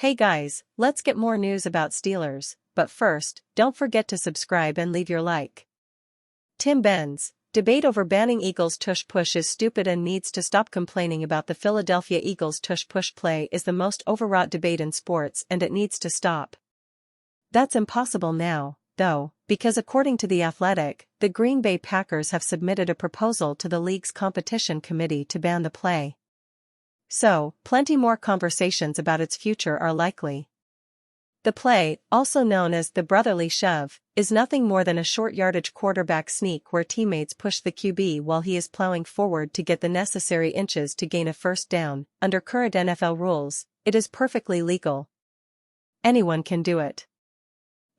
Hey guys, let's get more news about Steelers, but first, don't forget to subscribe and leave your like. Tim Benz, debate over banning Eagles tush-push is stupid and needs to stop. Complaining about the Philadelphia Eagles tush-push play is the most overwrought debate in sports and it needs to stop. That's impossible now, though, because according to The Athletic, the Green Bay Packers have submitted a proposal to the league's competition committee to ban the play. So, plenty more conversations about its future are likely. The play, also known as the brotherly shove, is nothing more than a short-yardage quarterback sneak where teammates push the QB while he is plowing forward to get the necessary inches to gain a first down. Under current NFL rules, it is perfectly legal. Anyone can do it.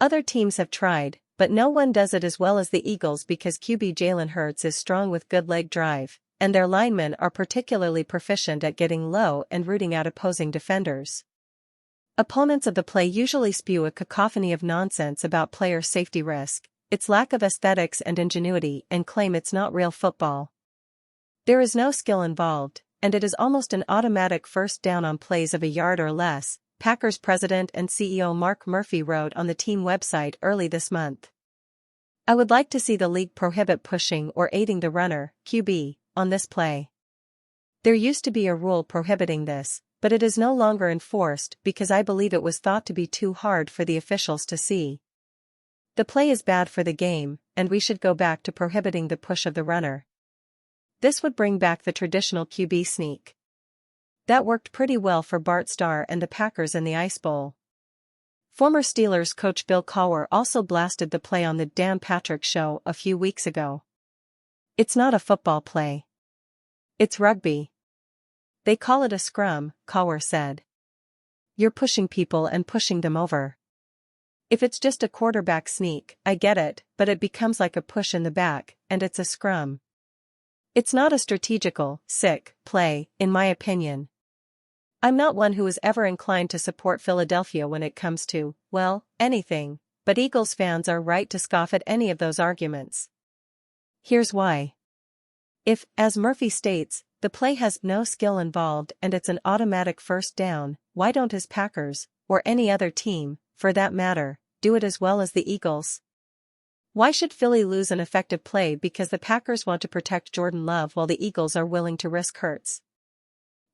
Other teams have tried, but no one does it as well as the Eagles because QB Jalen Hurts is strong with good leg drive, and their linemen are particularly proficient at getting low and rooting out opposing defenders. Opponents of the play usually spew a cacophony of nonsense about player safety risk, its lack of aesthetics and ingenuity, and claim it's not real football. There is no skill involved, and it is almost an automatic first down on plays of a yard or less, Packers president and CEO Mark Murphy wrote on the team website early this month. I would like to see the league prohibit pushing or aiding the runner, QB, on this play. There used to be a rule prohibiting this, but it is no longer enforced because I believe it was thought to be too hard for the officials to see. The play is bad for the game, and we should go back to prohibiting the push of the runner. This would bring back the traditional QB sneak. That worked pretty well for Bart Starr and the Packers in the Ice Bowl. Former Steelers coach Bill Cowher also blasted the play on the Dan Patrick Show a few weeks ago. It's not a football play. It's rugby. They call it a scrum, Cowher said. You're pushing people and pushing them over. If it's just a quarterback sneak, I get it, but it becomes like a push in the back, and it's a scrum. It's not a strategical, sick play, in my opinion. I'm not one who is ever inclined to support Philadelphia when it comes to, well, anything, but Eagles fans are right to scoff at any of those arguments. Here's why. If, as Murphy states, the play has no skill involved and it's an automatic first down, why don't his Packers, or any other team, for that matter, do it as well as the Eagles? Why should Philly lose an effective play because the Packers want to protect Jordan Love while the Eagles are willing to risk Hurts?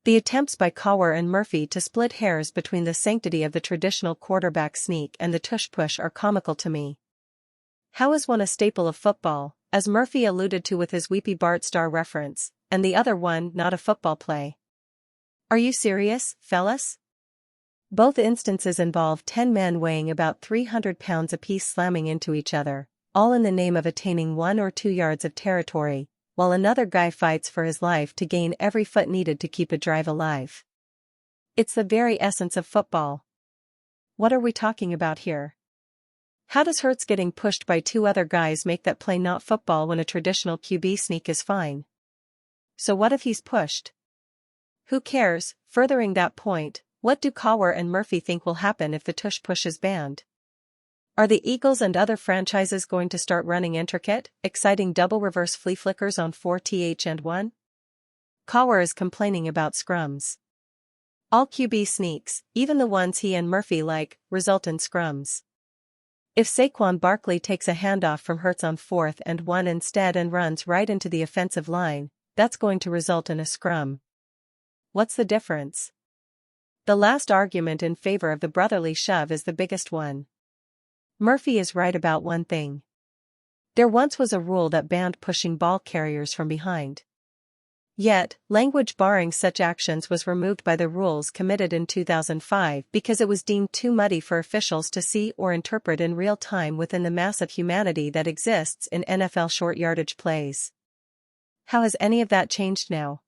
The attempts by Cowher and Murphy to split hairs between the sanctity of the traditional quarterback sneak and the tush-push are comical to me. How is one a staple of football, as Murphy alluded to with his weepy Bart Starr reference, and the other one not a football play? Are you serious, fellas? Both instances involve 10 men weighing about 300 pounds apiece slamming into each other, all in the name of attaining 1 or 2 yards of territory, while another guy fights for his life to gain every foot needed to keep a drive alive. It's the very essence of football. What are we talking about here? How does Hurts getting pushed by 2 other guys make that play not football when a traditional QB sneak is fine? So what if he's pushed? Who cares? Furthering that point, what do Cowher and Murphy think will happen if the tush-push is banned? Are the Eagles and other franchises going to start running intricate, exciting double reverse flea flickers on 4th and 1? Cowher is complaining about scrums. All QB sneaks, even the ones he and Murphy like, result in scrums. If Saquon Barkley takes a handoff from Hurts on 4th and 1 instead and runs right into the offensive line, that's going to result in a scrum. What's the difference? The last argument in favor of the brotherly shove is the biggest one. Murphy is right about one thing. There once was a rule that banned pushing ball carriers from behind. Yet, language barring such actions was removed by the rules committed in 2005 because it was deemed too muddy for officials to see or interpret in real time within the mass of humanity that exists in NFL short yardage plays. How has any of that changed now?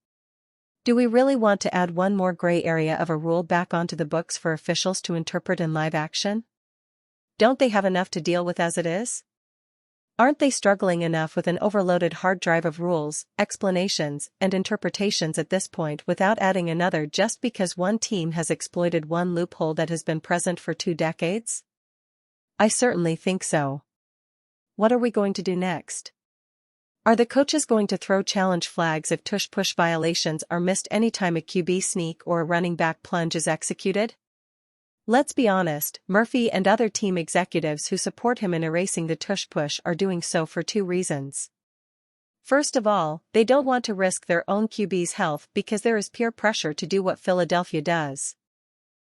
Do we really want to add one more gray area of a rule back onto the books for officials to interpret in live action? Don't they have enough to deal with as it is? Aren't they struggling enough with an overloaded hard drive of rules, explanations, and interpretations at this point without adding another just because one team has exploited one loophole that has been present for 2 decades? I certainly think so. What are we going to do next? Are the coaches going to throw challenge flags if tush-push violations are missed anytime a QB sneak or a running back plunge is executed? Let's be honest, Murphy and other team executives who support him in erasing the tush-push are doing so for two reasons. First of all, they don't want to risk their own QB's health because there is peer pressure to do what Philadelphia does.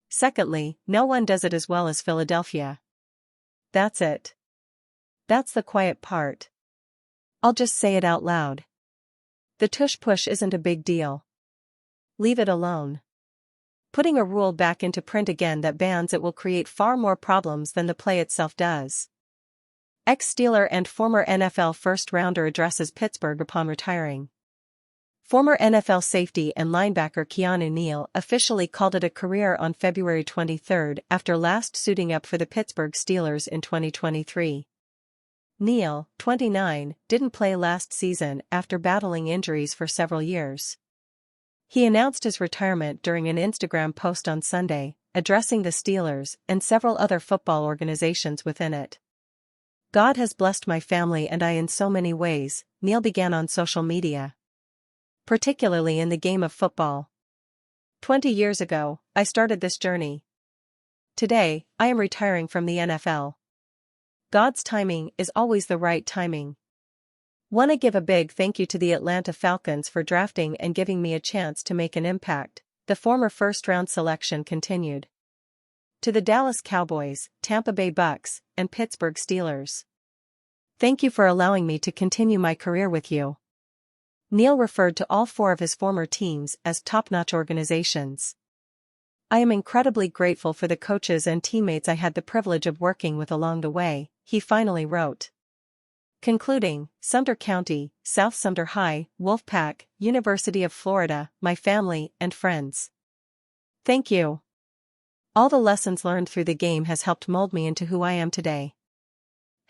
Secondly, no one does it as well as Philadelphia. That's it. That's the quiet part. I'll just say it out loud. The tush-push isn't a big deal. Leave it alone. Putting a rule back into print again that bans it will create far more problems than the play itself does. Ex-Steeler and former NFL first-rounder addresses Pittsburgh upon retiring. Former NFL safety and linebacker Keanu Neal officially called it a career on February 23 after last suiting up for the Pittsburgh Steelers in 2023. Neal, 29, didn't play last season after battling injuries for several years. He announced his retirement during an Instagram post on Sunday, addressing the Steelers and several other football organizations within it. "God has blessed my family and I in so many ways," Neal began on social media. "Particularly in the game of football. 20 years ago, I started this journey. Today, I am retiring from the NFL. God's timing is always the right timing. Wanna give a big thank you to the Atlanta Falcons for drafting and giving me a chance to make an impact," the former first-round selection continued. To the Dallas Cowboys, Tampa Bay Bucks, and Pittsburgh Steelers. "Thank you for allowing me to continue my career with you." Neal referred to all four of his former teams as top-notch organizations. "I am incredibly grateful for the coaches and teammates I had the privilege of working with along the way," he finally wrote. Concluding, Sumter County, South Sumter High, Wolfpack, University of Florida, my family and friends. Thank you. All the lessons learned through the game has helped mold me into who I am today.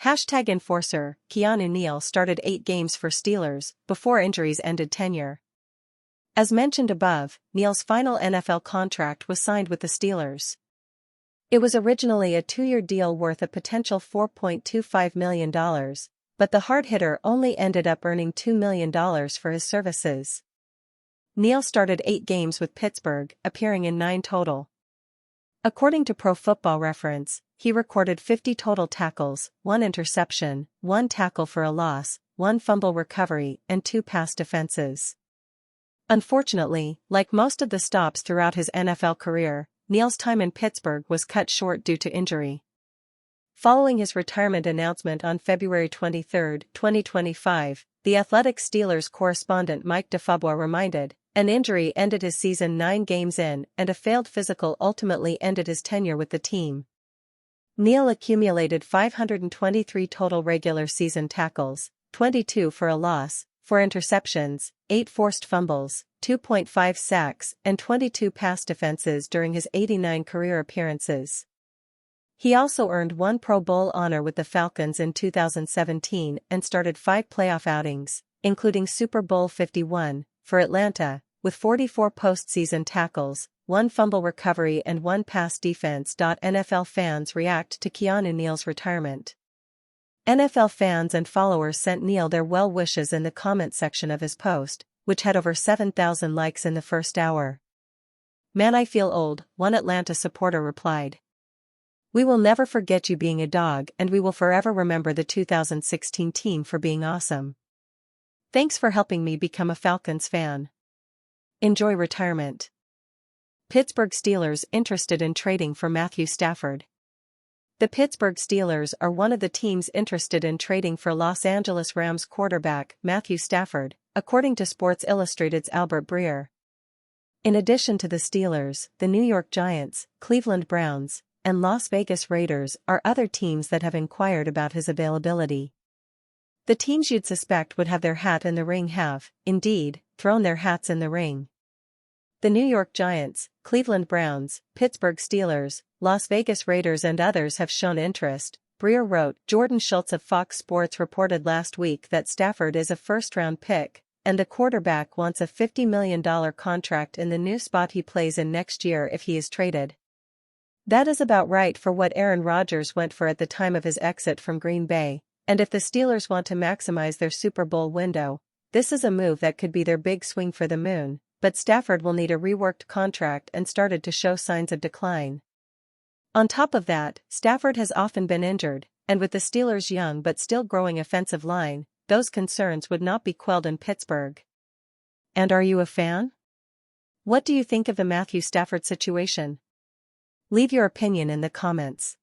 #Enforcer, Keanu Neal started 8 games for Steelers before injuries ended tenure. As mentioned above, Neal's final NFL contract was signed with the Steelers. It was originally a 2-year deal worth a potential $4.25 million, but the hard-hitter only ended up earning $2 million for his services. Neal started 8 games with Pittsburgh, appearing in 9 total. According to Pro Football Reference, he recorded 50 total tackles, 1 interception, 1 tackle for a loss, 1 fumble recovery, and 2 pass defenses. Unfortunately, like most of the stops throughout his NFL career, Neal's time in Pittsburgh was cut short due to injury. Following his retirement announcement on February 23, 2025, The Athletic Steelers correspondent Mike DeFabua reminded, "An injury ended his season 9 games in, and a failed physical ultimately ended his tenure with the team." Neal accumulated 523 total regular season tackles, 22 for a loss, 4 interceptions, 8 forced fumbles, 2.5 sacks, and 22 pass defenses during his 89 career appearances. He also earned 1 Pro Bowl honor with the Falcons in 2017 and started 5 playoff outings, including Super Bowl 51, for Atlanta, with 44 postseason tackles, 1 fumble recovery and 1 pass defense. NFL fans react to Keanu Neal's retirement. NFL fans and followers sent Neal their well wishes in the comment section of his post, which had over 7,000 likes in the first hour. "Man, I feel old," one Atlanta supporter replied. "We will never forget you being a dog, and we will forever remember the 2016 team for being awesome. Thanks for helping me become a Falcons fan. Enjoy retirement." Pittsburgh Steelers interested in trading for Matthew Stafford. The Pittsburgh Steelers are one of the teams interested in trading for Los Angeles Rams quarterback Matthew Stafford, according to Sports Illustrated's Albert Breer. In addition to the Steelers, the New York Giants, Cleveland Browns, and Las Vegas Raiders are other teams that have inquired about his availability. The teams you'd suspect would have their hat in the ring have, indeed, thrown their hats in the ring. The New York Giants, Cleveland Browns, Pittsburgh Steelers, Las Vegas Raiders and others have shown interest, Breer wrote. Jordan Schultz of Fox Sports reported last week that Stafford is a first-round pick, and the quarterback wants a $50 million contract in the new spot he plays in next year if he is traded. That is about right for what Aaron Rodgers went for at the time of his exit from Green Bay, and if the Steelers want to maximize their Super Bowl window, this is a move that could be their big swing for the moon, but Stafford will need a reworked contract and started to show signs of decline. On top of that, Stafford has often been injured, and with the Steelers' young but still growing offensive line, those concerns would not be quelled in Pittsburgh. And are you a fan? What do you think of the Matthew Stafford situation? Leave your opinion in the comments.